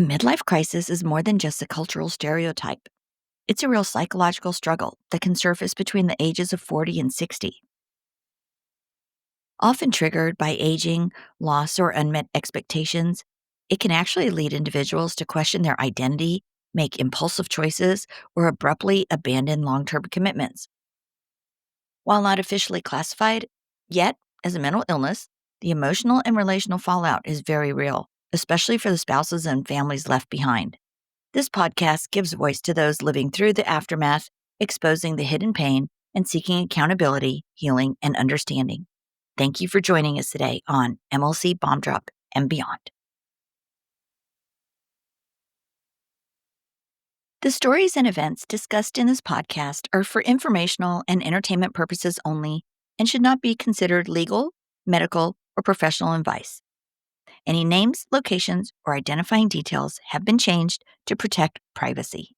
A midlife crisis is more than just a cultural stereotype. It's a real psychological struggle that can surface between the ages of 40 and 60. Often triggered by aging, loss, or unmet expectations, it can actually lead individuals to question their identity, make impulsive choices, or abruptly abandon long term commitments. While not officially classified yet as a mental illness, the emotional and relational fallout is very real, especially for the spouses and families left behind. This podcast gives voice to those living through the aftermath, exposing the hidden pain, and seeking accountability, healing, and understanding. Thank you for joining us today on MLC Bomb Drop and Beyond. The stories and events discussed in this podcast are for informational and entertainment purposes only and should not be considered legal, medical, or professional advice. Any names, locations, or identifying details have been changed to protect privacy.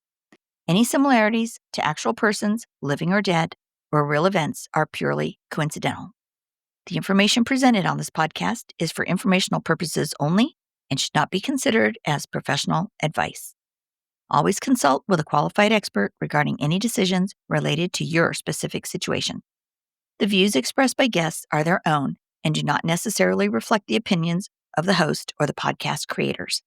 Any similarities to actual persons, living or dead, or real events are purely coincidental. The information presented on this podcast is for informational purposes only and should not be considered as professional advice. Always consult with a qualified expert regarding any decisions related to your specific situation. The views expressed by guests are their own and do not necessarily reflect the opinions of the host or the podcast creators.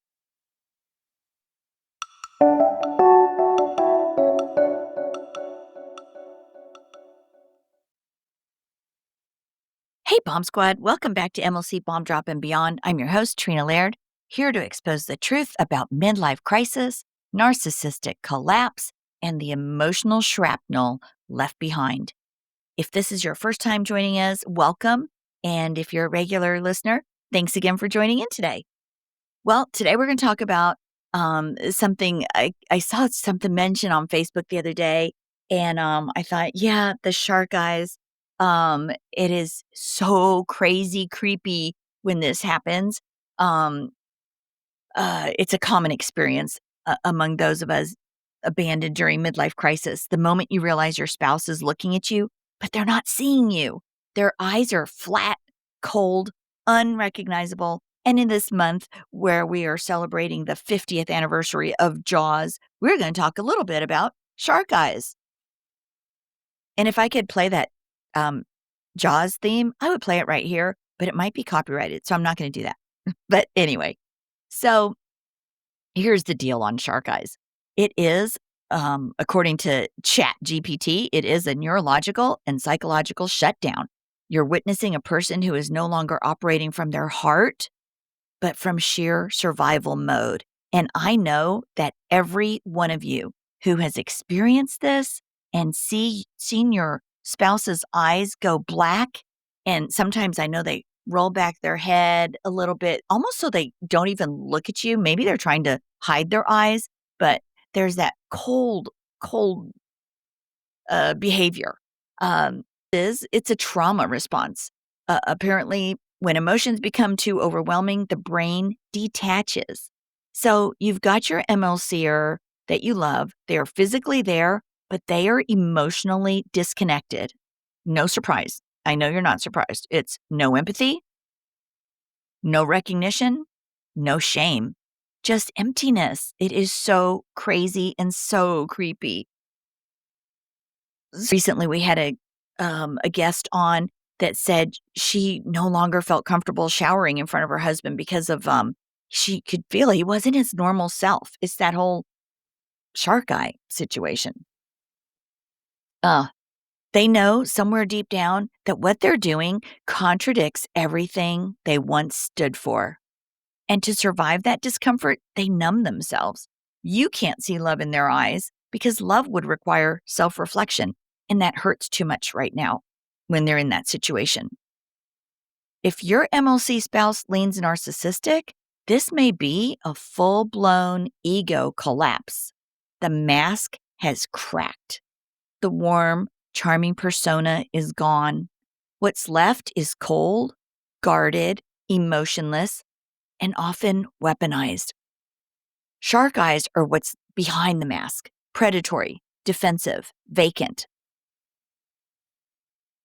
Hey, Bomb Squad, welcome back to MLC Bomb Drop and Beyond. I'm your host, Trina Laird, here to expose the truth about midlife crisis, narcissistic collapse, and the emotional shrapnel left behind. If this is your first time joining us, welcome. And if you're a regular listener, thanks again for joining in today. Well, today we're going to talk about something I saw something mentioned on Facebook the other day, and I thought, yeah, the shark eyes. It is so crazy, creepy when this happens. Um, it's a common experience among those of us abandoned during midlife crisis. The moment you realize your spouse is looking at you, but they're not seeing you. Their eyes are flat, cold, unrecognizable. And in this month, where we are celebrating the 50th anniversary of Jaws, we're going to talk a little bit about shark eyes. And if I could play that Jaws theme, I would play it right here, but it might be copyrighted, so I'm not going to do that. But anyway, so here's the deal on shark eyes. It is, according to ChatGPT, it is a neurological and psychological shutdown. You're witnessing a person who is no longer operating from their heart, but from sheer survival mode. And I know that every one of you who has experienced this and seen your spouse's eyes go black, and sometimes I know they roll back their head a little bit, almost so they don't even look at you. Maybe they're trying to hide their eyes, but there's that cold behavior. It's a trauma response. Apparently, when emotions become too overwhelming, the brain detaches. So you've got your MLCer that you love. They are physically there, but they are emotionally disconnected. No surprise. I know you're not surprised. It's no empathy, no recognition, no shame, just emptiness. It is so crazy and so creepy. Recently, we had a guest on that said she no longer felt comfortable showering in front of her husband because of she could feel he wasn't his normal self. It's that whole shark eye situation. They know somewhere deep down that what they're doing contradicts everything they once stood for. And to survive that discomfort, they numb themselves. You can't see love in their eyes because love would require self-reflection, and that hurts too much right now when they're in that situation. If your MLC spouse leans narcissistic, this may be a full-blown ego collapse. The mask has cracked. The warm, charming persona is gone. What's left is cold, guarded, emotionless, and often weaponized. Shark eyes are what's behind the mask: predatory, defensive, vacant.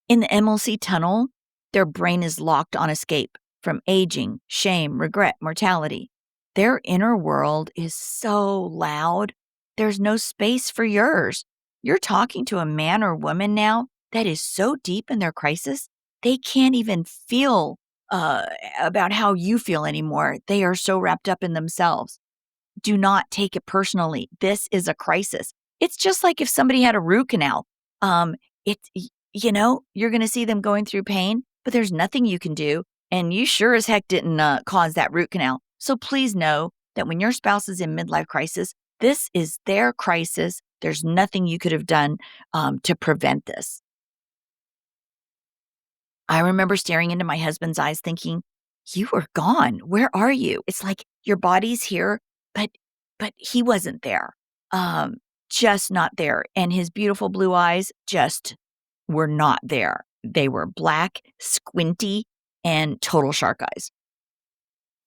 In the MLC tunnel, their brain is locked on escape from aging, shame, regret, mortality. Their inner world is so loud, there's no space for yours. You're talking to a man or woman now that is so deep in their crisis, they can't even feel uh, about how you feel anymore. They are so wrapped up in themselves. Do not take it personally. This is a crisis. It's just like if somebody had a root canal. Um, you're going to see them going through pain, but there's nothing you can do. And you sure as heck didn't cause that root canal. So please know that when your spouse is in midlife crisis, this is their crisis. There's nothing you could have done to prevent this. I remember staring into my husband's eyes thinking, "You were gone. Where are you?" It's like your body's here, but he wasn't there. Um, just not there. And his beautiful blue eyes just were not there. They were black, squinty, and total shark eyes.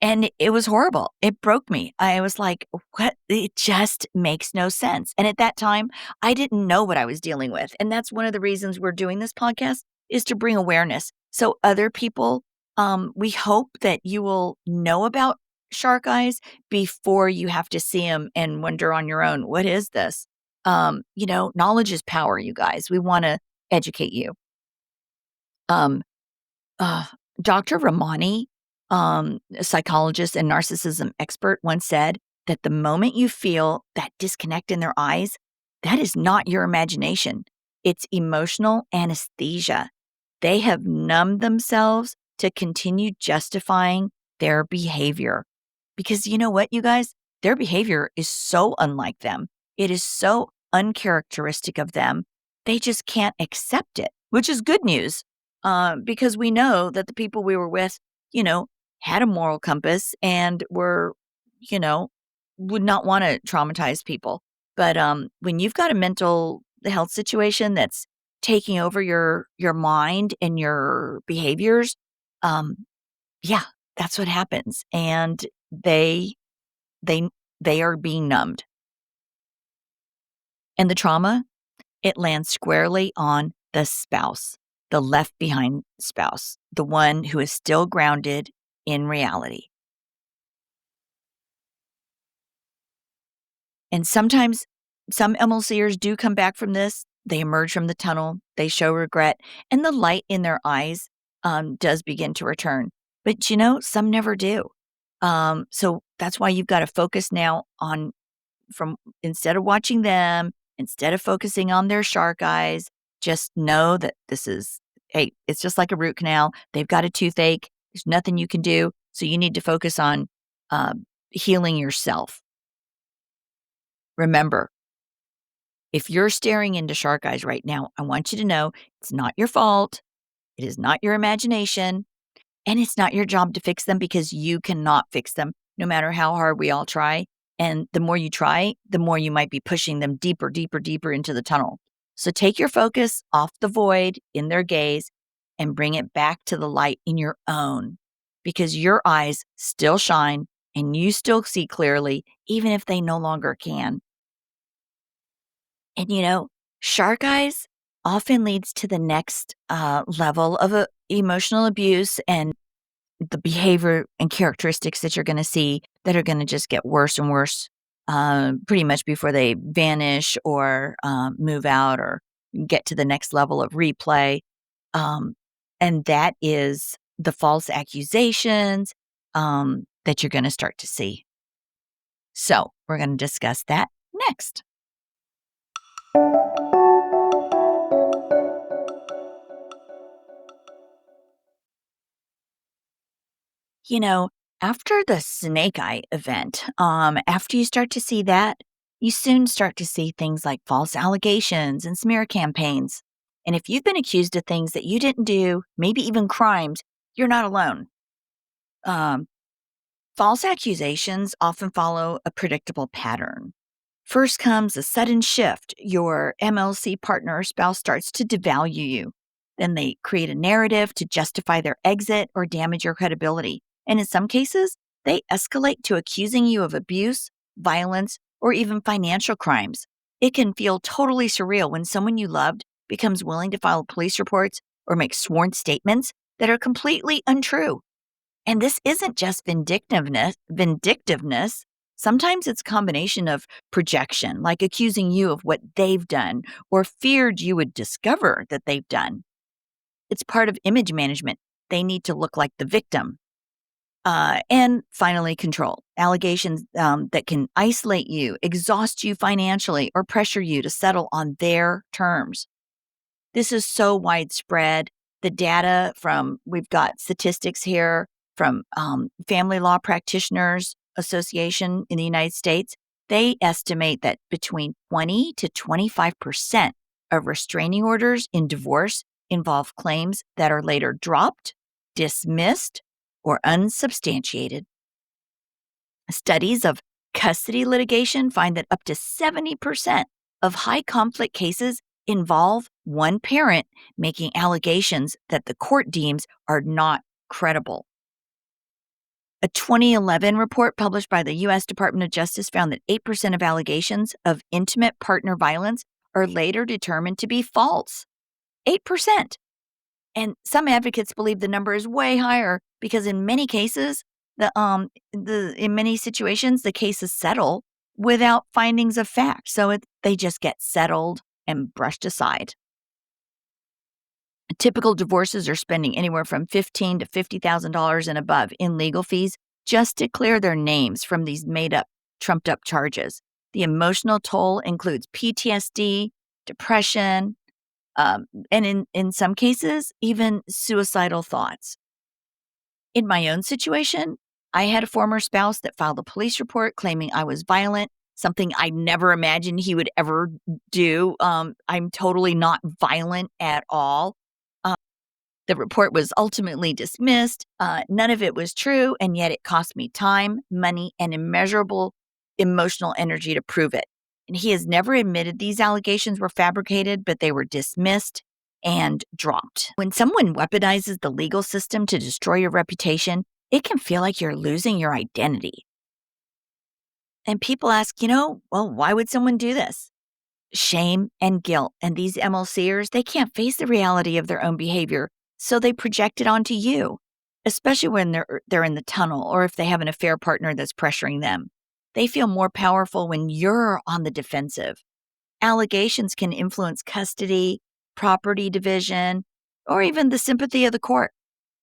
And it was horrible. It broke me. I was like, "What? It just makes no sense." And at that time, I didn't know what I was dealing with. And that's one of the reasons we're doing this podcast is to bring awareness. So other people, we hope that you will know about shark eyes before you have to see them and wonder on your own, what is this? Knowledge is power, you guys. We want to educate you. Um, uh, Dr. Ramani, a psychologist and narcissism expert, once said that the moment you feel that disconnect in their eyes, that is not your imagination. It's emotional anesthesia. They have numbed themselves to continue justifying their behavior. Because you know what, you guys? Their behavior is so unlike them. It is so uncharacteristic of them. They just can't accept it, which is good news because we know that the people we were with, you know, had a moral compass and were, you know, would not want to traumatize people. But when you've got a mental health situation that's taking over your mind and your behaviors, um, yeah, that's what happens, and they they are being numbed, and the trauma it lands squarely on the spouse, the left behind spouse, the one who is still grounded in reality. And sometimes some MLCers do come back from this. They emerge from the tunnel, they show regret, and the light in their eyes does begin to return. But some never do. So that's why you've got to focus now on from instead of watching them, instead of focusing on their shark eyes, just know that this is, hey, it's just like a root canal. They've got a toothache. There's nothing you can do. So you need to focus on healing yourself. Remember, if you're staring into shark eyes right now, I want you to know it's not your fault. It is not your imagination. And it's not your job to fix them because you cannot fix them no matter how hard we all try. And the more you try, the more you might be pushing them deeper, deeper, deeper into the tunnel. So take your focus off the void in their gaze and bring it back to the light in your own because your eyes still shine and you still see clearly, even if they no longer can. And shark eyes often leads to the next level of emotional abuse and the behavior and characteristics that you're going to see that are going to just get worse and worse pretty much before they vanish or move out or get to the next level of replay. Um, and that is the false accusations that you're going to start to see. So we're going to discuss that next. You know, after the snake eye event, after you start to see that, you soon start to see things like false allegations and smear campaigns. And if you've been accused of things that you didn't do, maybe even crimes, you're not alone. Um, False accusations often follow a predictable pattern. First comes a sudden shift. Your MLC partner or spouse starts to devalue you. Then they create a narrative to justify their exit or damage your credibility. And in some cases, they escalate to accusing you of abuse, violence, or even financial crimes. It can feel totally surreal when someone you loved becomes willing to file police reports or make sworn statements that are completely untrue. And this isn't just vindictiveness. Sometimes it's a combination of projection, like accusing you of what they've done or feared you would discover that they've done. It's part of image management. They need to look like the victim. And finally, control. Allegations that can isolate you, exhaust you financially, or pressure you to settle on their terms. This is so widespread. The data we've got statistics here from Family Law Practitioners Association in the United States. They estimate that between 20 to 25% of restraining orders in divorce involve claims that are later dropped, dismissed, or unsubstantiated. Studies of custody litigation find that up to 70% of high conflict cases involve one parent making allegations that the court deems are not credible. A 2011 report published by the U.S. Department of Justice found that 8% of allegations of intimate partner violence are later determined to be false. 8%. And some advocates believe the number is way higher because in many cases, in many situations, the cases settle without findings of fact. So they just get settled and brushed aside. Typical divorces are spending anywhere from $15,000 to $50,000 and above in legal fees just to clear their names from these made-up, trumped-up charges. The emotional toll includes PTSD, depression, and in some cases, even suicidal thoughts. In my own situation, I had a former spouse that filed a police report claiming I was violent, something I never imagined he would ever do. I'm totally not violent at all. The report was ultimately dismissed. None of it was true, and yet it cost me time, money, and immeasurable emotional energy to prove it. And he has never admitted these allegations were fabricated, but they were dismissed and dropped. When someone weaponizes the legal system to destroy your reputation, it can feel like you're losing your identity. And people ask, well, why would someone do this? Shame and guilt. And these MLCers, they can't face the reality of their own behavior, so they project it onto you, especially when they're in the tunnel or if they have an affair partner that's pressuring them. They feel more powerful when you're on the defensive. Allegations can influence custody, property division, or even the sympathy of the court.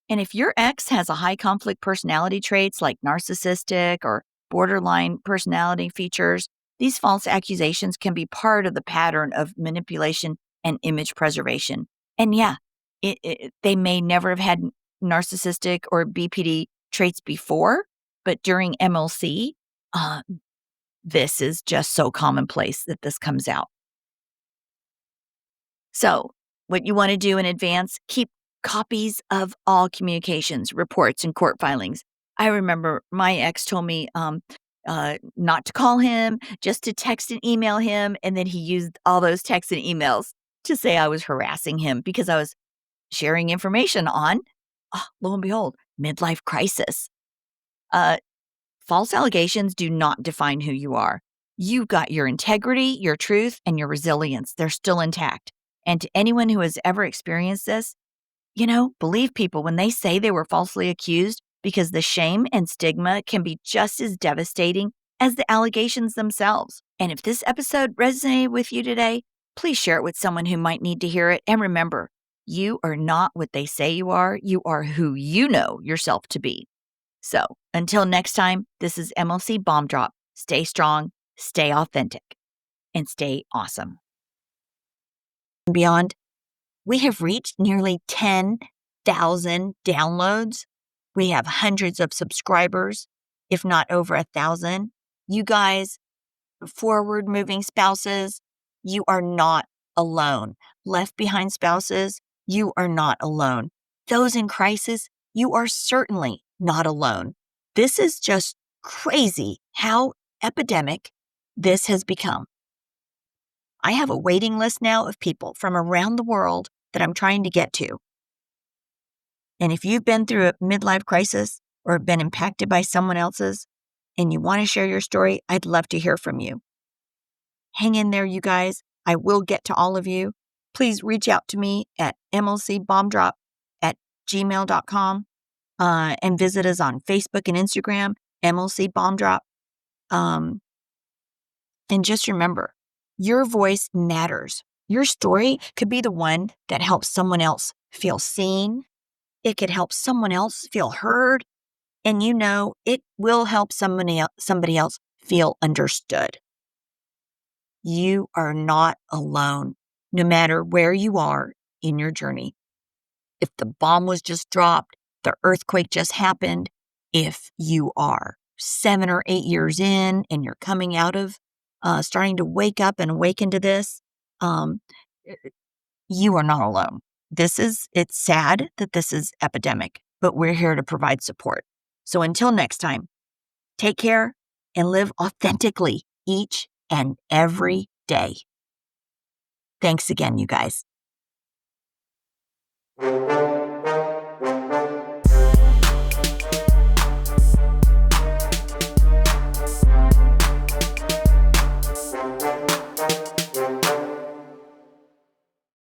And if your ex has a high conflict personality traits like narcissistic or borderline personality features, these false accusations can be part of the pattern of manipulation and image preservation. And yeah, they may never have had narcissistic or BPD traits before, but during MLC, uh, this is just so commonplace that this comes out. So, what you want to do in advance, keep copies of all communications, reports, and court filings. I remember my ex told me not to call him, just to text and email him. And then he used all those texts and emails to say I was harassing him because I was sharing information on, lo and behold, midlife crisis. Uh, False allegations do not define who you are. You've got your integrity, your truth, and your resilience. They're still intact. And to anyone who has ever experienced this, believe people when they say they were falsely accused because the shame and stigma can be just as devastating as the allegations themselves. And if this episode resonated with you today, please share it with someone who might need to hear it. And remember, you are not what they say you are who you know yourself to be. So until next time, this is MLC Bomb Drop. Stay strong, stay authentic, and stay awesome. Beyond, we have reached nearly 10,000 downloads. We have hundreds of subscribers, if not over 1,000. You guys, forward moving spouses, you are not alone. Left behind spouses, you are not alone. Those in crisis, you are certainly not alone. This is just crazy how epidemic this has become. I have a waiting list now of people from around the world that I'm trying to get to. And if you've been through a midlife crisis or been impacted by someone else's and you want to share your story, I'd love to hear from you. Hang in there, you guys. I will get to all of you. Please reach out to me at mlcbombdrop@gmail.com. and visit us on Facebook and Instagram, MLC Bomb Drop. And just remember, your voice matters. Your story could be the one that helps someone else feel seen. It could help someone else feel heard. And it will help somebody else feel understood. You are not alone, no matter where you are in your journey. If the bomb was just dropped, the earthquake just happened, if you are 7 or 8 years in and you're coming out of starting to wake up and awaken to this, um, you are not alone. It's sad that this is epidemic, but we're here to provide support. So until next time, take care and live authentically each and every day. Thanks again, you guys.